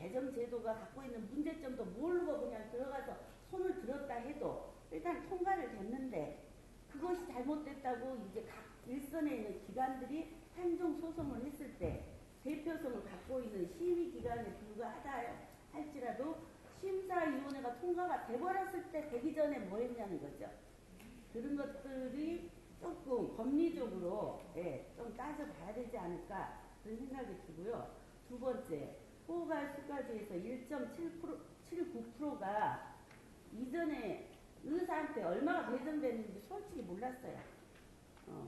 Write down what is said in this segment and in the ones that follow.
개정제도가 갖고 있는 문제점도 모르고 그냥 들어가서 손을 들었다 해도 일단 통과를 됐는데 그것이 잘못됐다고 이제 각 일선에 있는 기관들이 행정소송을 했을 때 대표성을 갖고 있는 시위기관에 불과하다 할지라도 심사위원회가 통과가 돼버렸을 때 되기 전에 뭐 했냐는 거죠. 그런 것들이 조금 법리적으로 좀 따져봐야 되지 않을까 그런 생각이 들고요. 두 번째, 포괄수까지에서 1.79%가 이전에 의사한테 얼마가 배정됐는지 솔직히 몰랐어요.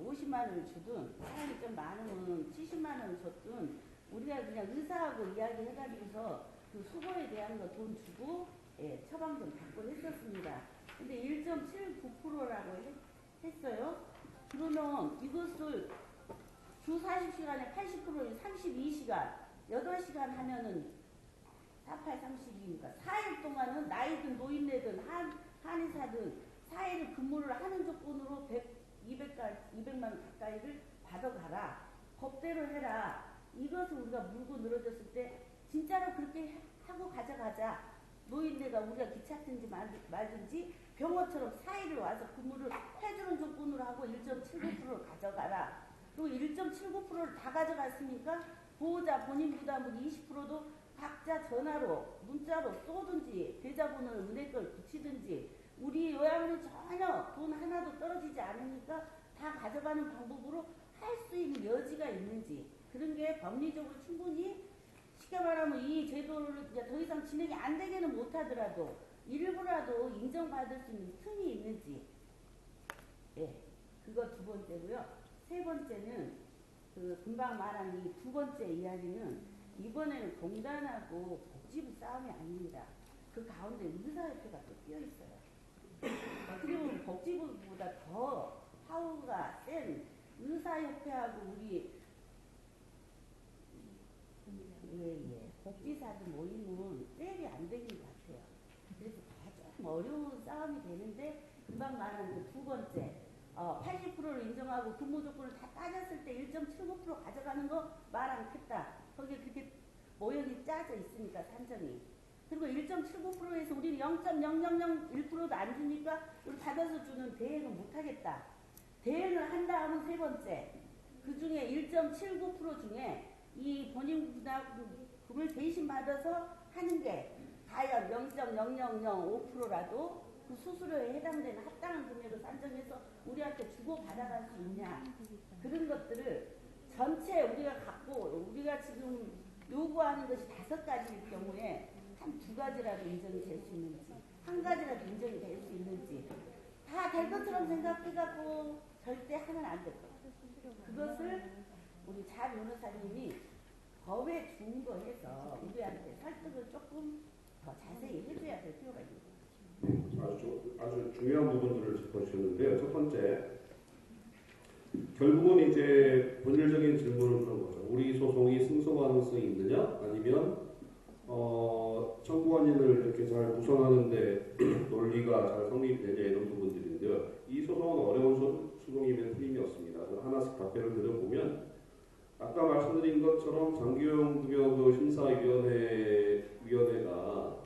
50만 원을 주든 사람이 좀 많으면 70만 원을 줬든 우리가 그냥 의사하고 이야기해가지고서 그 수고에 대한 거 돈 주고 처방 좀 받고 했었습니다. 근데 1.79%라고 했어요. 그러면 이것을 주 40시간에 80%인 32시간 8시간 하면은 48, 32니까 4일 동안은 나이든 노인네든 한의사든 4일을 근무를 하는 조건으로 200만 원 가까이를 받아가라. 법대로 해라. 이것을 우리가 물고 늘어졌을 때 진짜로 그렇게 하고 가져가자. 노인네가 우리가 귀찮든지 말든지 병원처럼 4일을 와서 근무를 해주는 조건으로 하고 1.79%를 가져가라. 그리고 1.79%를 다 가져갔으니까 보호자 본인 부담분 20%도 각자 전화로 문자로 쏘든지 계좌번호를 은행 걸 붙이든지 우리 요양원은 전혀 돈 하나도 떨어지지 않으니까 다 가져가는 방법으로 할 수 있는 여지가 있는지 그런 게 법리적으로 충분히 쉽게 말하면 이 제도를 더 이상 진행이 안 되게는 못하더라도 일부라도 인정받을 수 있는 틈이 있는지 그거 두 번째고요. 세 번째는 그 금방 말한 이 두 번째 이야기는 이번에는 공단하고 복지부 싸움이 아닙니다. 그 가운데 의사협회가 또 끼어 있어요. 어떻게 보면 복지부보다 더 파워가 센 의사협회하고 우리 복지사들 모이면 떼이 안 되는 것 같아요. 그래서 조금 어려운 싸움이 되는데 금방 말한 그 두 번째 80%를 인정하고 근무 조건을 다 따졌을 때 1.79% 가져가는 거 말 안 했다. 거기에 그렇게 모형이 짜져 있으니까 산정이. 그리고 1.79%에서 우리는 0.0001%도 안 주니까 우리 받아서 주는 대행은 못하겠다. 대행을 한다 하면 세 번째. 그 중에 1.79% 중에 이 본인 부담금을 대신 받아서 하는 게 과연 0.0005%라도 그 수수료에 해당되는 합당한 금액을 산정해서 우리한테 주고 받아갈 수 있냐. 그런 것들을 전체 우리가 갖고 우리가 지금 요구하는 것이 5가지일 경우에 한 2가지라도 인정이 될 수 있는지 한 가지라도 인정이 될 수 있는지 다 될 것처럼 생각해갖고 절대 하면 안 될 것. 그것을 우리 자 변호사님이 법에 준거해서 우리한테 설득을 조금 더 자세히 해줘야 될 필요가 있습니다. 아주 중요한 부분들을 짚어주셨는데요. 첫 번째, 결국은 이제 본질적인 질문은 그런 거죠. 우리 소송이 승소 가능성이 있느냐, 아니면 청구원인을 이렇게 잘 구성하는데 논리가 잘 성립되냐 이런 부분들인데요. 이 소송은 어려운 소송임에 틀림이 없습니다. 하나씩 답변을 드려보면 아까 말씀드린 것처럼 장기용급여 심사위원회가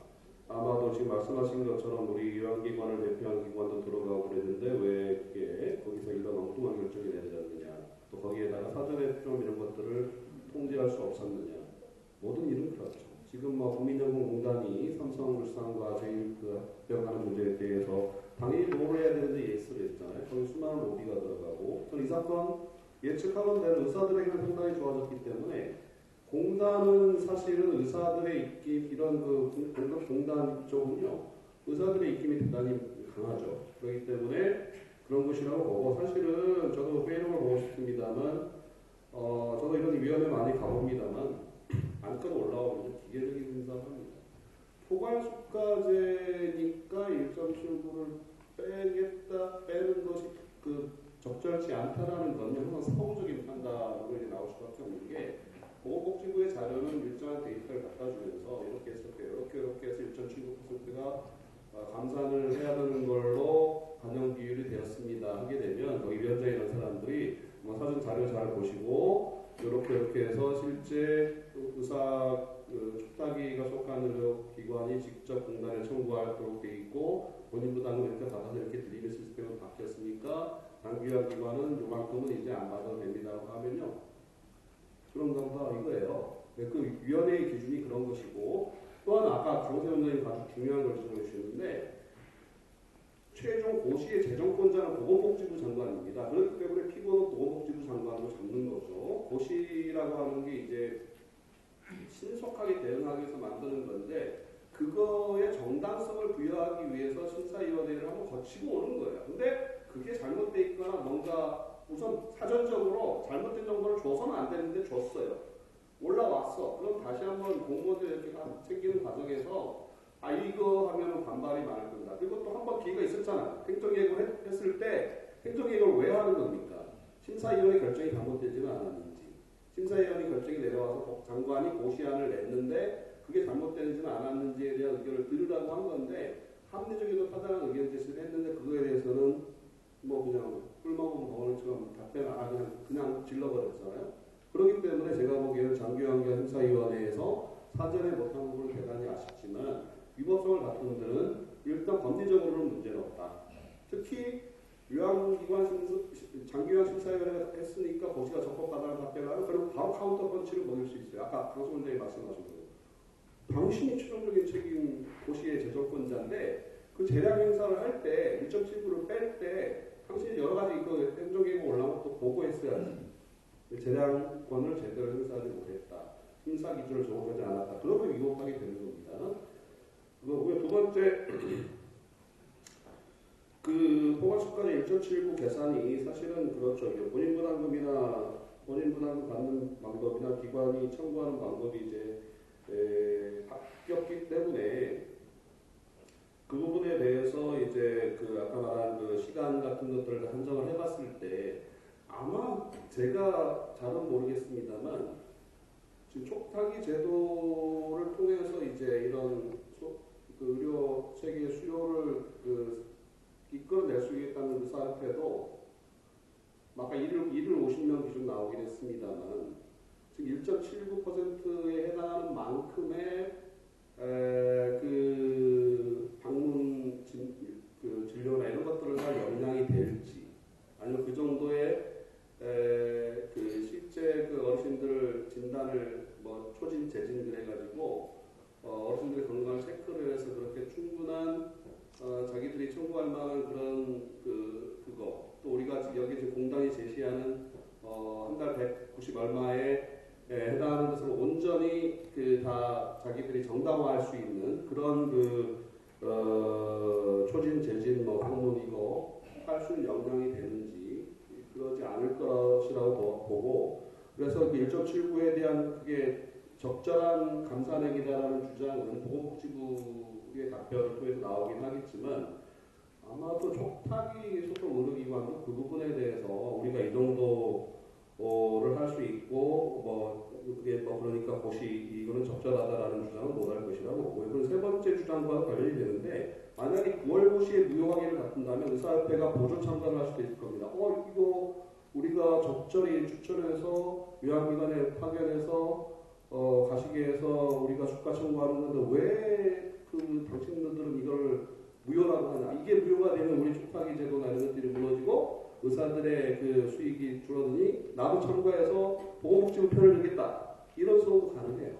아마도 지금 말씀하신 것처럼 우리 요양기관을 대표하는 기관도 들어가고 그랬는데 왜 그게 거기서 이런 엉뚱한 결정이 내려졌느냐, 또 거기에다가 사전에 좀 이런 것들을 통제할 수 없었느냐, 모든 일은 그렇죠. 지금 국민연금공단이 삼성물산과 제일병하는 문제에 대해서 당연히 노를 해야 되는데 예스를 했잖아요. 거기 수많은 로비가 들어가고, 저는 이 사건 예측하건대로 의사들에게는 상당히 좋아졌기 때문에 공단은 사실은 의사들의 입김, 이런 공단 쪽은요, 의사들의 입김이 대단히 강하죠. 그렇기 때문에 그런 것이라고 보고, 사실은 저도 회의록을 보고 싶습니다만, 저도 이런 위원회 많이 가봅니다만, 안건 올라오면 좀 기계적인 생각을 합니다. 포괄수가제니까 1.79를 빼는 것이 적절치 않다라는 건 항상 사후적인 판단으로 이제 나올 수밖에 없는 게, 보건복지부의 자료는 일정한 데이터를 갖다 주면서 이렇게 해서 1.79%가 감산을 해야 되는 걸로 반영 비율이 되었습니다 하게 되면, 거기 위원장에 있는 사람들이 사전 자료 잘 보시고 이렇게 해서 실제 의사 촉탁이가 속한 들어가도록 돼 있고 본인 부담금 이렇게 받아서 이렇게 드리는 시스템으로 바뀌었으니까 장기요양 기관은 요만큼은 이제 안 받아도 됩니다라고 하면요. 그럼 다 이거예요. 그 위원회의 기준이 그런 것이고 또 하나 아까 강세훈 원장님 아주 중요한 걸 지적해 주셨는데 최종 고시의 재정권자는 보건복지부 장관입니다. 그렇기 때문에 피고는 보건복지부 장관으로 잡는 거죠. 고시라고 하는 게 이제 신속하게 대응하기 위해서 만드는 건데 그거에 정당성을 부여하기 위해서 심사위원회를 한번 거치고 오는 거예요. 근데 그게 잘못돼 있거나 뭔가 우선 사전적으로 잘못된 정보를 줘서는 안 되는데 줬어요. 올라왔어. 그럼 다시 한번 공무원들 이렇게 챙기는 과정에서 아 이거 하면 반발이 많을 겁니다. 그리고 또 한 번 기회가 있었잖아. 행정개혁을 했을 때 행정개혁을 왜 하는 겁니까? 심사위원회 결정이 잘못되지는 않았는지 심사위원회 결정이 내려와서 장관이 고시안을 냈는데 그게 잘못되지는 않았는지에 대한 의견을 들으라고 한 건데 합리적이고 타당한 의견 제시를 했는데 그거에 대해서는 뭐 그냥 꿀먹은 덩어리처럼 답변 안 하고 그냥 질러버렸잖아요. 그렇기 때문에 제가 보기에는 장기환경 심사위원회에서 사전에 못한 부분은 대단히 아쉽지만 위법성을 갖춘 분들은 일단 법리적으로는 문제는 없다. 특히 장기요양 심사위원회가 했으니까 고시가 적법하다는 답변을 하면 그럼 바로 카운터 펀치를 먹일 수 있어요. 아까 강수 원장이 말씀하신 대로 당신이 최종적인 책임 고시의 재정권자인데 그 재량 행사를 할 때 1.7%를 뺄 때 당신이 여러 가지 그 행정계획 올라온 것도 보고했어야지. 재량권을 제대로 행사하지 못했다. 심사 기준을 정확하지 않았다. 그러면 위법하게 되는 겁니다. 그리고 두 번째 그 포괄수가제 1.79 계산이 사실은 그렇죠. 본인 부담금 받는 방법이나 기관이 청구하는 방법이 이제 바뀌었기 때문에 그 부분에 대해서 이제 그 아까 말한 그 시간 같은 것들을 한정을 해봤을 때 아마 제가 잘은 모르겠습니다만 지금 촉탁이 제도를 통해서 이제 이런 그 의료 체계의 수요를 이끌어낼 수 있겠다는 의사협회도 아까 50명 기준 나오긴 했습니다만 지금 1.79%에 해당하는 만큼의 그 방문 그 진료나 이런 것들을 다 영향이 될지 아니면 그 정도의 그 실제 그 어르신들 진단을 뭐 초진 재진 그래가지고 어르신들의 건강을 체크를 해서 그렇게 충분한 자기들이 청구할 만한 그런 그거 또 우리가 여기 지금 공단이 제시하는 한 달 190 얼마에 해당하는 것을 온전히 그 다 자기들이 정당화할 수 있는 그런 초진 재진 뭐 방문이고 할 수 있는 역량이 되는지 그러지 않을 것이라고 보고 그래서 그 1.79에 대한 그게 적절한 감산액이다라는 주장은 보건복지부의 답변을 통해서 나오긴 하겠지만 아마도 촉탁이 소속 의료기관도 그 부분에 대해서 우리가 이 정도를 할 수 있고 뭐 그게 뭐 그러니까 고시 이거는 적절하다라는 주장은 못할 것이라고 보고요. 그럼 세 번째 주장과 관련이 되는데 만약에 9월 고시에 무효하기를 갖춘다면 의사협회가 보조 참관을 할 수도 있을 겁니다. 이거 우리가 적절히 추천해서 요양기관에 파견해서 가시게 해서 우리가 수가 청구하는 건데 왜 그 당신들은 이걸 무효라고 하냐. 이게 무효가 되면 우리 촉탁이 제도나 이런 것들이 무너지고 의사들의 그 수익이 줄어드니 나도 참가해서 보건복지부 편을 들겠다. 이런 소도 가능해요.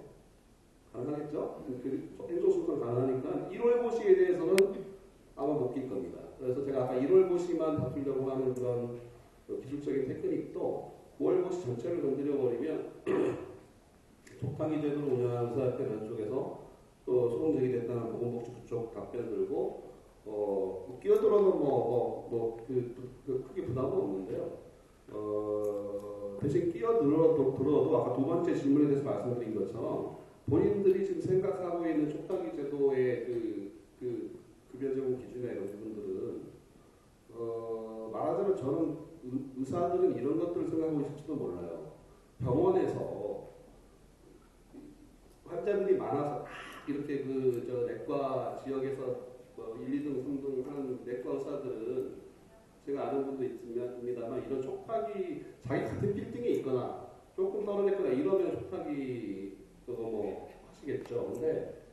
가능하겠죠? 행정수선 가능하니까 1월 고시에 대해서는 아마 못 낄 겁니다. 그래서 제가 아까 1월 고시만 바꾸려고 하는 그런 기술적인 테크닉도 9월 고시 전체를 건드려버리면 촉탁이 제도를 운영하는 의사협회 면 쪽에서 또 소송적이 됐다는 보건복지부 쪽 답변 들고 끼어들어도 크게 부담은 없는데요. 대신 끼어들어도 아까 두 번째 질문에 대해서 말씀드린 것처럼 본인들이 지금 생각하고 있는 촉탁이 제도의 그 급여 제공 기준이나 이런 부분들은 말하자면 저는 의사들은 이런 것들을 생각하고 있을지도 몰라요. 병원에서 환자들이 많아서 이렇게 저 내과 지역에서 1, 2등, 3등 하는 내과 의사들은 제가 아는 분도 있습니다만 이런 촉탁이 자기 같은 빌딩에 있거나 조금 떨어졌거나 이러면 촉탁이 그거 뭐 하시겠죠. 근데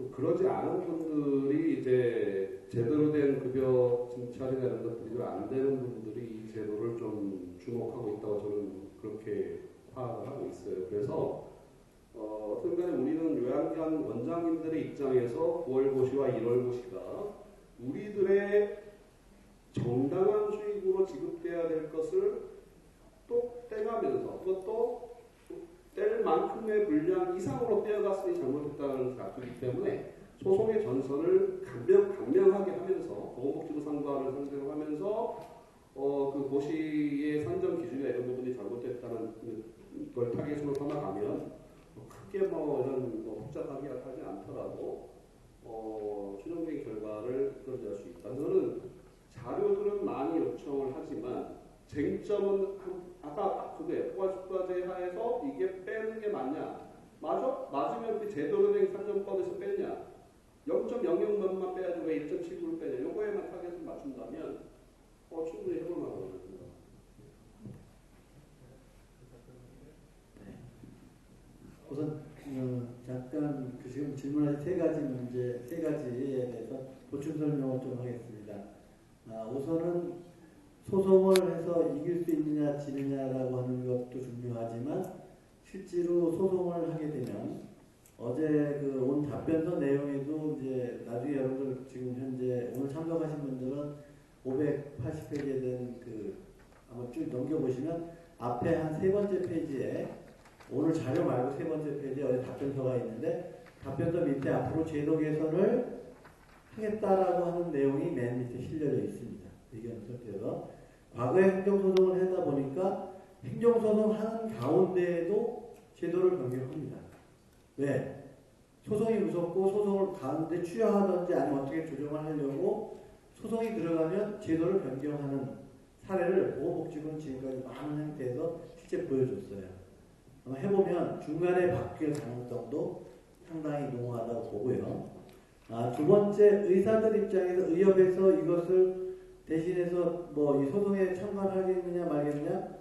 또 그러지 않은 분들이 이제 제대로 된 급여 증차이나 이런 것들이 안 되는 분들이 이 제도를 좀 주목하고 있다고 저는 그렇게 파악을 하고 있어요. 그래서 어떤 간에 우리는 요양기관 원장님들의 입장에서 9월 고시와 1월 고시가 우리들의 정당한 수익으로 지급돼야 될 것을 또 떼가면서 그것도 뗄 만큼의 분량 이상으로 떼어갔으니 잘못했다는 각도이기 때문에 소송의 전선을 강명하게 하면서 보건복지부 상부하를 상대로 하면서 그 고시의 산정 기준이나 이런 부분이 잘못됐다는 걸 타겟으로 삼아가면 크게 이런 복잡하게 하지 않더라도 최종적인 결과를 끌어낼 수 있다. 저는 자료들은 많이 요청을 하지만 쟁점은 아까 그게 포괄수과제 하에서 이게 빼는 게 맞냐? 맞으면 그 제도로 된 산정법에서 뺐냐? 0.00몇만 빼야지 왜 1.79를 빼냐? 요거에만 타겟을 맞춘다면 충분히 해볼 만하다고 생각합니다. 우선 잠깐 지금 질문하신 세 가지에 대해서 보충 설명을 좀 하겠습니다. 우선은 소송을 해서 이길 수 있느냐 지느냐라고 하는 것도 중요하지만 실제로 소송을 하게 되면 어제 그 온 답변서 내용에도 이제 나중에 여러분들 지금 현재 오늘 참석하신 분들은 580페이지에 된 한번 쭉 넘겨보시면 앞에 한 세 번째 페이지에 오늘 자료 말고 세 번째 페이지에 어디 답변서가 있는데 답변서 밑에 앞으로 제도 개선을 하겠다라고 하는 내용이 맨 밑에 실려져 있습니다. 의견 설계서 과거에 행정소송을 하다 보니까 행정소송 하는 가운데에도 제도를 변경합니다. 왜? 소송이 무섭고 소송을 가운데 취하하든지 아니면 어떻게 조정을 하려고 소송이 들어가면 제도를 변경하는 사례를 보건복지부는 지금까지 많은 형태에서 실제 보여줬어요. 아마 해보면 중간에 바뀔 가능성도 상당히 농후하다고 보고요. 두 번째, 의사들 입장에서 의협에서 이것을 대신해서 이 소송에 참관하겠느냐 말겠느냐.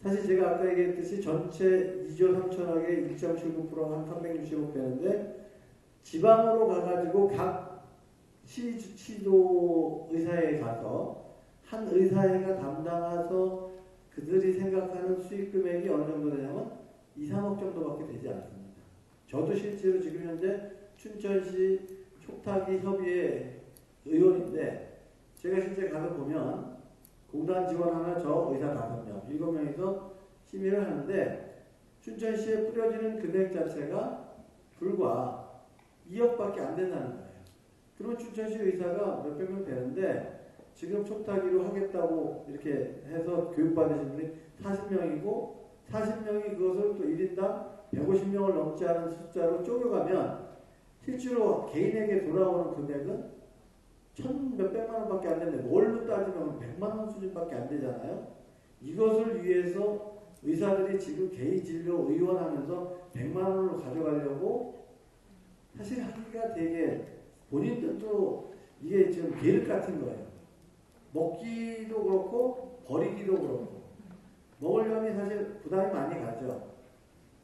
사실 제가 아까 얘기했듯이 전체 2조 3천억에 1.79%가 한 360억 되는데 지방으로 가가지고 각 시도 의사회에 가서 한 의사회가 담당해서 그들이 생각하는 수익 금액이 어느 정도 되냐면 2, 3억 정도밖에 되지 않습니다. 저도 실제로 지금 현재 춘천시 촉탁이 협의회 의원인데 제가 실제 가서 보면 공단 지원하나 저 의사 5명, 7명이서 심의를 하는데 춘천시에 뿌려지는 금액 자체가 불과 2억밖에 안 된다는 거예요. 그러면 춘천시 의사가 몇백 명 되는데 지금 촉탁이로 하겠다고 이렇게 해서 교육받으신 분이 40명이고 40명이 그것을 또 1인당 150명을 넘지 않은 숫자로 쪼개가면 실제로 개인에게 돌아오는 금액은 1,몇백만 원밖에 안 되는데 뭘로 따지면 100만 원 수준밖에 안 되잖아요. 이것을 위해서 의사들이 지금 개인 진료 의원하면서 100만 원을 가져가려고 사실 하기가 되게 본인들도 이게 지금 계륵 같은 거예요. 먹기도 그렇고 버리기도 그렇고 먹으려면 사실 부담이 많이 가죠.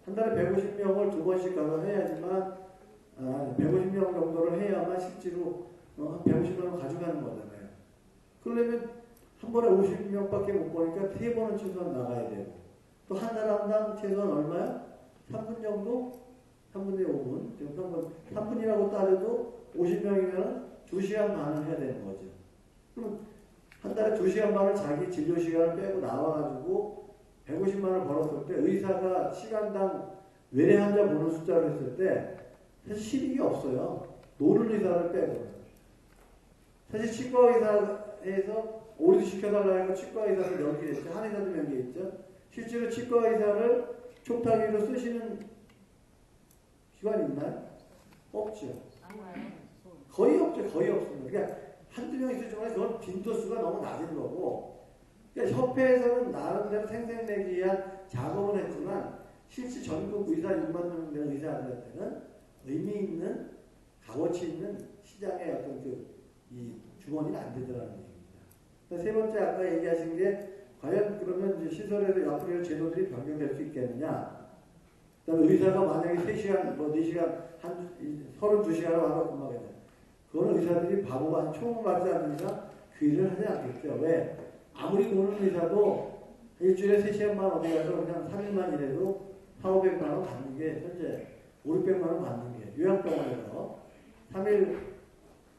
한 달에 150명을 2번씩 가서 해야지만 150명 정도를 해야만 실제로 150만 원 가져가는 거잖아요. 그러려면 한 번에 50명밖에 못 보니까 3번은 최소한 나가야 되고 또 한 사람당 최소한 얼마야? 3분 정도? 3분의 5분? 지금 3분이라고 따져도 50명이면 2시간 반을 해야 되는 거죠. 그럼 한 달에 2시간 반을 자기 진료 시간을 빼고 나와가지고 150만 원을 벌었을 때 의사가 시간당 외래 환자 보는 숫자로 했을 때 사실 실익이 없어요. 노는 의사를 빼고. 사실 치과의사에서 오리도 시켜달라고 해서 치과의사를 연기했죠. 한의사도 연기했죠. 실제로 치과의사를 촉탁이로 쓰시는 기관이 있나요? 없죠. 거의 없죠. 거의 없습니다. 그러니까 한두 명 있을지만 그건 빈도수가 너무 낮은 거고 그러니까 협회에서는 나름대로 생색내기 위한 작업을 했지만 실제 전국 의사 6만 명 되는 의사들한테는 의미 있는 값어치 있는 시장의 어떤 이 주머니는 안 되더라는 얘기입니다. 세 번째 아까 얘기하신 게 과연 그러면 이제 시설에서 앞으로 제도들이 변경될 수 있겠느냐? 그다음에 의사가 만약에 3시간, 뭐 4시간, 한 32시간을 와서 근무하게 돼. 그거는 의사들이 바보가 총을 맞지 않는 이상 그 일을 하지 않겠죠. 왜? 아무리 노는 의사도 일주일에 3시간만 어디 가서 그냥 3일만 일해도 4,500만 원 받는 게 현재 5,600만 원 받는 게 요양병원에서 3일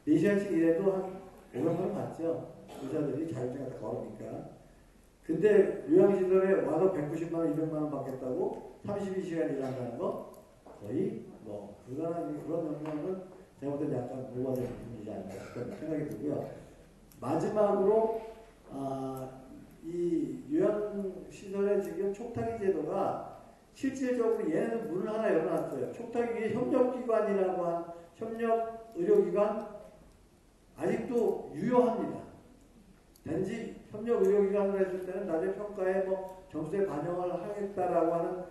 4시간씩 일해도 한 500만 원 받죠. 의사들이 자율증 갖다 걸으니까. 근데 요양시설에 와서 190만 원, 200만 원 받겠다고 32시간 일한다는 거 거의 뭐 그런 영향은 제가 볼 때 약간 오버된 부분이지 않나 그런 생각이 들고요. 마지막으로 이 요양시설의 지금 촉탁이 제도가 실질적으로 얘네는 문을 하나 열어놨어요. 촉탁이 협력기관이라고 한 협력의료기관 아직도 유효합니다. 단지 협력의료기관을 했을 때는 나중에 평가에 뭐 점수에 반영을 하겠다라고 하는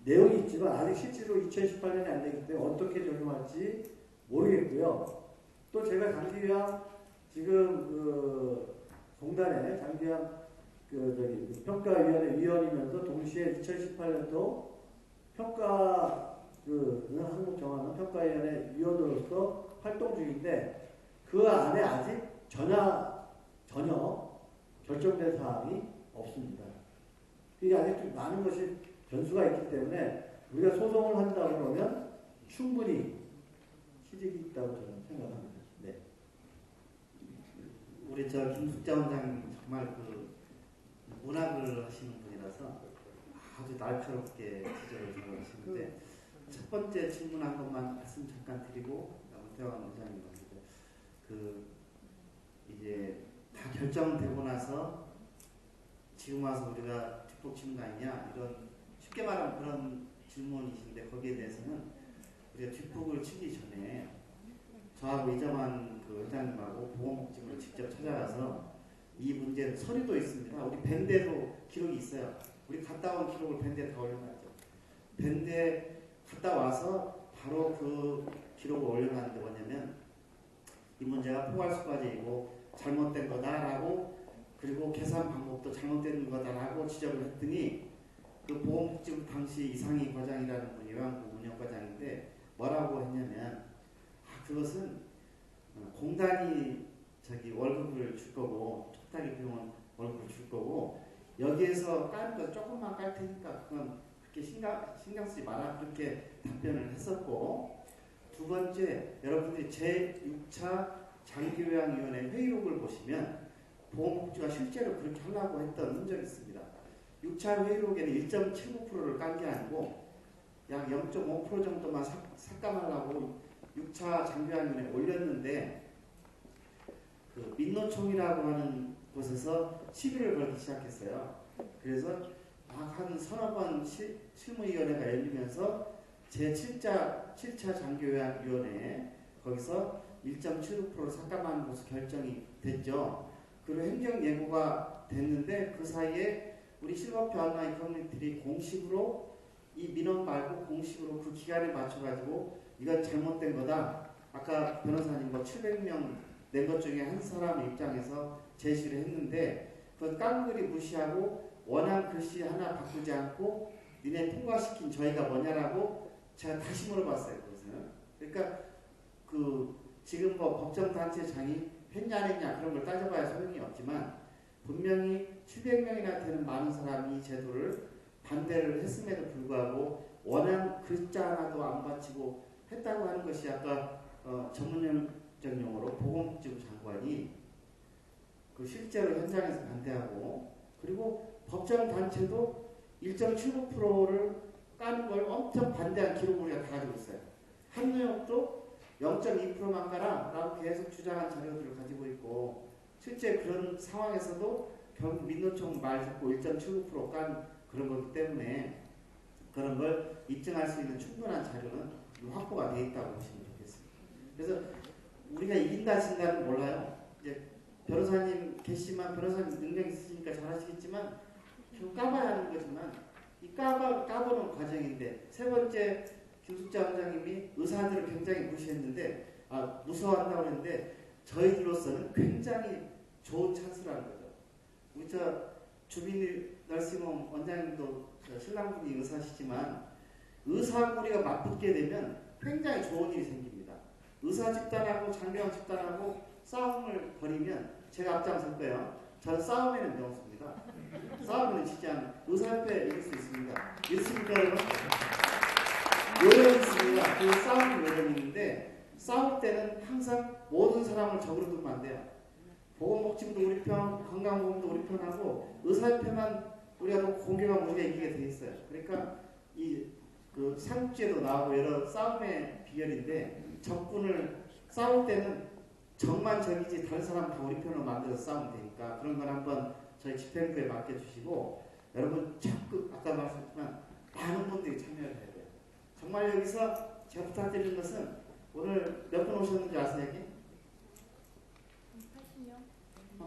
내용이 있지만 아직 실제로 2018년이 안 되기 때문에 어떻게 적용할지 모르겠고요. 또 제가 장기요양 지금 공단에 장기요양 평가위원회 위원이면서 동시에 2018년도 평가 한국 정하는 평가위원회 위원으로서 활동 중인데 그 안에 아직 전혀 결정된 사항이 없습니다. 이게 아직 좀 많은 것이 변수가 있기 때문에 우리가 소송을 한다 그러면 충분히 시직이 있다고 저는 생각합니다. 네. 우리 김숙자 원장님 정말 문학을 하시는 분이라서 아주 날카롭게 지적을 잘 하시는데 첫 번째 질문한 것만 말씀 잠깐 드리고 대화원 원장님한테 이제 다 결정되고 나서 지금 와서 우리가 뒷북 치는 거 아니냐 이런 쉽게 말하면 그런 질문이신데 거기에 대해서는 우리가 뒷북을 치기 전에 저하고 이정환 회장님하고 보건복지부를 직접 찾아가서 이 문제 서류도 있습니다. 우리 밴드에도 기록이 있어요. 우리 갔다 온 기록을 밴드에 다 올려놨죠. 밴드에 갔다 와서 바로 그 기록을 올려놨는데 뭐냐면 이 문제가 포괄수과제이고 잘못된 거다라고 그리고 계산 방법도 잘못된 거다라고 지적을 했더니 그 보건복지부 당시 이상희 과장이라는 분이 요양부 운영과장인데 뭐라고 했냐면 그것은 공단이 월급을 줄 거고 촉탁이 병원 월급을 줄 거고 여기에서 까는 거 조금만 깔 테니까 그건 그렇게 신경 쓰지 마라 그렇게 답변을 했었고 두 번째 여러분들이 제6차 장기요양위원회 회의록을 보시면 보건복지가 실제로 그렇게 하려고 했던 흔적이 있습니다. 6차 회의록에는 1.79%를 깐 게 아니고 약 0.5% 정도만 삭감하려고 6차 장기요양위원회에 올렸는데 그 민노총이라고 하는 곳에서 시비를 걸기 시작했어요. 그래서 한 서너 번 실무위원회가 열리면서 제7차 장기요양위원회 거기서 1.79%를 삭감하는 것으로 결정이 됐죠. 그리고 행정예고가 됐는데 그 사이에 우리 실버표 온라인 커뮤니티들이 공식으로 이 민원 말고 공식으로 그 기간에 맞춰가지고 이건 잘못된 거다. 아까 변호사님 700명 낸 것 중에 한 사람의 입장에서 제시를 했는데 그건 깡그리 무시하고 원한 글씨 하나 바꾸지 않고 니네 통과시킨 저희가 뭐냐라고 제가 다시 물어봤어요. 그것은. 그러니까 지금 법정단체장이 했냐 안 했냐 그런 걸 따져봐야 소용이 없지만 분명히 700명이나 되는 많은 사람이 이 제도를 반대를 했음에도 불구하고 원한 글자 하나도 안 바치고 했다고 하는 것이 아까 전문적 용어로 보건복지부 장관이 실제로 현장에서 반대하고 그리고 법정단체도 1.79%를 까는 걸 엄청 반대한 기록을 우리가 다 가지고 있어요. 한의역도 0.2%만 가라 라고 계속 주장한 자료들을 가지고 있고 실제 그런 상황에서도 결국 민노총 말 듣고 1.79% 깐 그런 거기 때문에 그런 걸 입증할 수 있는 충분한 자료는 확보가 되어 있다고 보시면 좋겠습니다. 그래서 우리가 이긴다 진다는 몰라요. 이제 변호사님 계시지만 변호사님 능력 있으시니까 잘하시겠지만 좀 까봐야 하는 거지만 이 까보는 과정인데 세 번째 김숙자 원장님이 의사들을 굉장히 무시했는데 무서워한다고 했는데 저희들로서는 굉장히 좋은 찬스라는 거죠. 우리 주민이 널싱홈 원장님도 신랑분이 의사시지만 의사하고 우리가 맞붙게 되면 굉장히 좋은 일이 생깁니다. 의사 집단하고 장병 집단하고 싸움을 벌이면 제가 앞장설 거예요. 저는 싸움에는 명수입니다. 싸움에는 진짜 의사협회 이길 수 있습니다. 믿습니까 여러분? 요령이 있습니다. 그 싸움 요령이 있는데 싸울 때는 항상 모든 사람을 적으로 두면 안 돼요. 보건복지부도 우리 편, 건강보험도 우리 편하고 의사협회만 우리가 또 공개하면 우리가 이기게 돼 있어요. 그러니까 그 삼국지에도 나오고 여러 싸움의 비결인데 적군을 싸울 때는 적만 적이지 다른 사람 다 우리 편으로 만들어서 싸우면 되니까 그런 걸 한번 저희 집행부에 맡겨주시고 여러분 적극 아까 말씀했지만 많은 분들이 참여를 해야 돼요. 정말 여기서 제가 부탁드리는 것은 오늘 몇 분 오셨는지 아세요? 여기?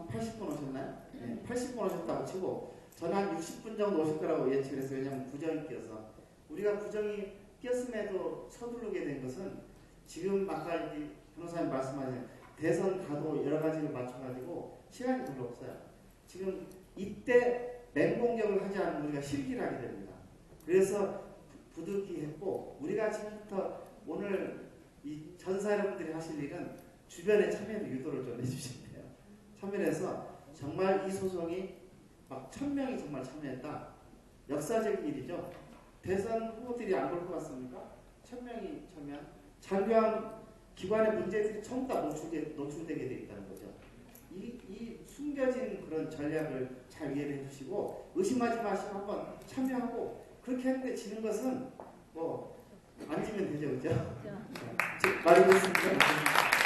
80분 오셨나요? 네, 80분 오셨다고 치고 저는 한 60분 정도 오실 거라고 예측을 했어요. 왜냐하면 구정이 끼어서 우리가 구정이 끼었음에도 서두르게 된 것은 지금 아까 이 변호사님 말씀하신 대선 가도 여러 가지를 맞춰가지고 시간이 별로 없어요. 지금 이때 맹공격을 하지 않으면 우리가 실기를 하게 됩니다. 그래서 부득이 했고 우리가 지금부터 오늘 이 전사 여러분들이 하실 일은 주변에 참여를 유도를 좀 해주시면 돼요. 참여해서 정말 이 소송이 막 1000명이 정말 참여했다. 역사적인 일이죠. 대선 후보들이 안 볼 것 같습니까? 1000명이 참여한 장교한 기관의 문제들이 전부 다 노출되게 돼 있다는 거죠. 이 숨겨진 그런 전략을 잘 이해를 해주시고 의심하지 마시고 한번 참여하고 그렇게 했는데 지는 것은 뭐 안 지면 되죠, 그죠? 말이 그렇습니다.